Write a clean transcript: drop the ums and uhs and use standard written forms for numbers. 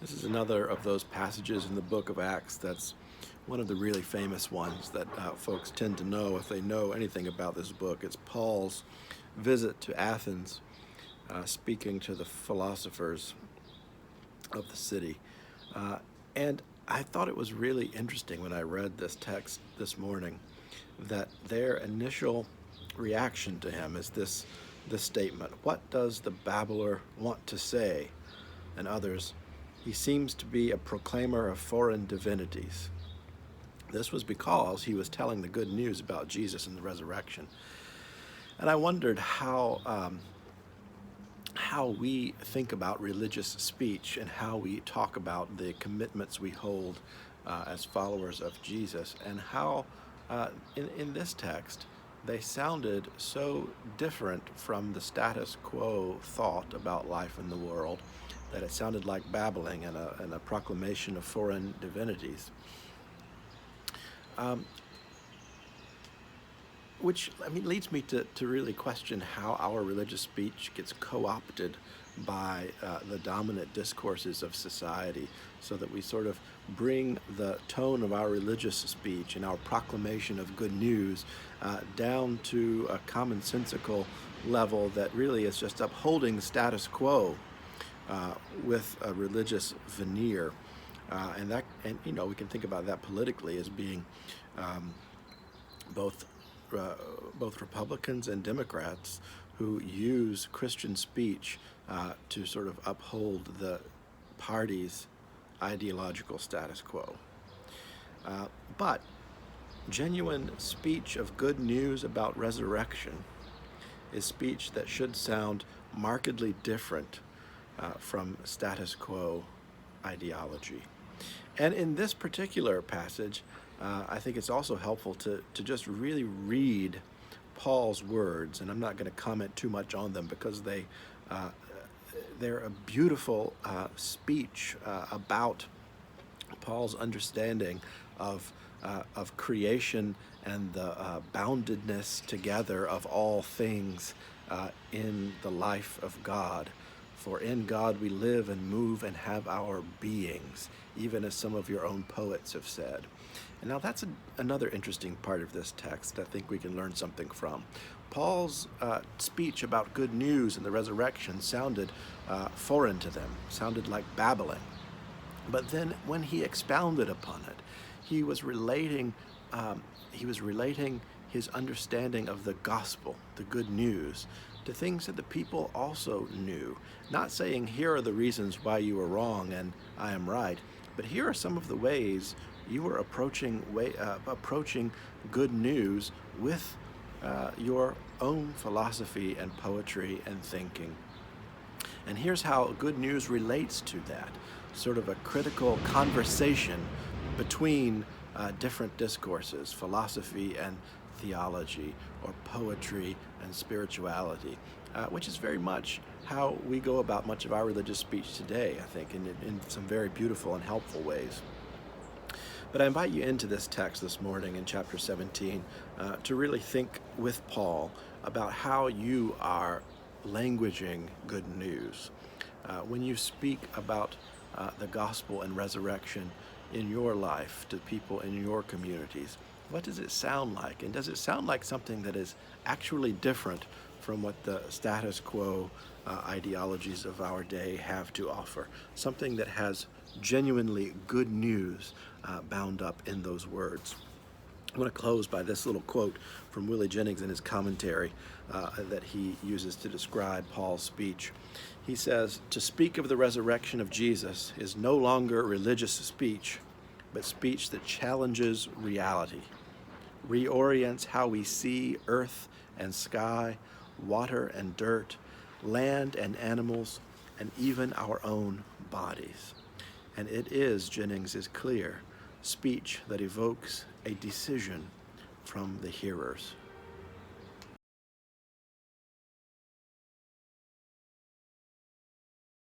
This is another of those passages in the book of Acts that's one of the really famous ones that folks tend to know if they know anything about this book. It's Paul's visit to Athens, speaking to the philosophers of the city. And I thought it was really interesting when I read this text this morning that their initial reaction to him is this statement: "What does the babbler want to say?" And others, "He seems to be a proclaimer of foreign divinities." This was because he was telling the good news about Jesus and the resurrection. And I wondered how we think about religious speech and how we talk about the commitments we hold as followers of Jesus, and how in this text they sounded so different from the status quo thought about life in the world that it sounded like babbling and a proclamation of foreign divinities. Which, I mean, leads me to really question how our religious speech gets co-opted by the dominant discourses of society, so that we sort of bring the tone of our religious speech and our proclamation of good news down to a commonsensical level that really is just upholding status quo with a religious veneer. And we can think about that politically as being both Republicans and Democrats who use Christian speech to sort of uphold the party's ideological status quo. But genuine speech of good news about resurrection is speech that should sound markedly different from status quo ideology. And in this particular passage, I think it's also helpful to just really read Paul's words, and I'm not going to comment too much on them because they're a beautiful speech about Paul's understanding of creation and the boundedness together of all things in the life of God. For in God we live and move and have our beings, even as some of your own poets have said. And now that's another interesting part of this text I think we can learn something from. Paul's speech about good news and the resurrection sounded foreign to them, sounded like babbling. But then when he expounded upon it, he was relating his understanding of the gospel, the good news, to things that the people also knew. Not saying, here are the reasons why you are wrong and I am right, but here are some of the ways you are approaching good news with your own philosophy and poetry and thinking. And here's how good news relates to that, sort of a critical conversation between different discourses, philosophy and theology, or poetry and spirituality, which is very much how we go about much of our religious speech today, I think, in some very beautiful and helpful ways. But I invite you into this text this morning in chapter 17 to really think with Paul about how you are languaging good news. When you speak about the gospel and resurrection in your life to people in your communities, what does it sound like? And does it sound like something that is actually different from what the status quo ideologies of our day have to offer? Something that has genuinely good news bound up in those words. I want to close by this little quote from Willie Jennings in his commentary that he uses to describe Paul's speech. He says, "To speak of the resurrection of Jesus is no longer religious speech, but speech that challenges reality, reorients how we see earth and sky, water and dirt, land and animals, and even our own bodies. And it is," Jennings is clear, "speech that evokes a decision from the hearers."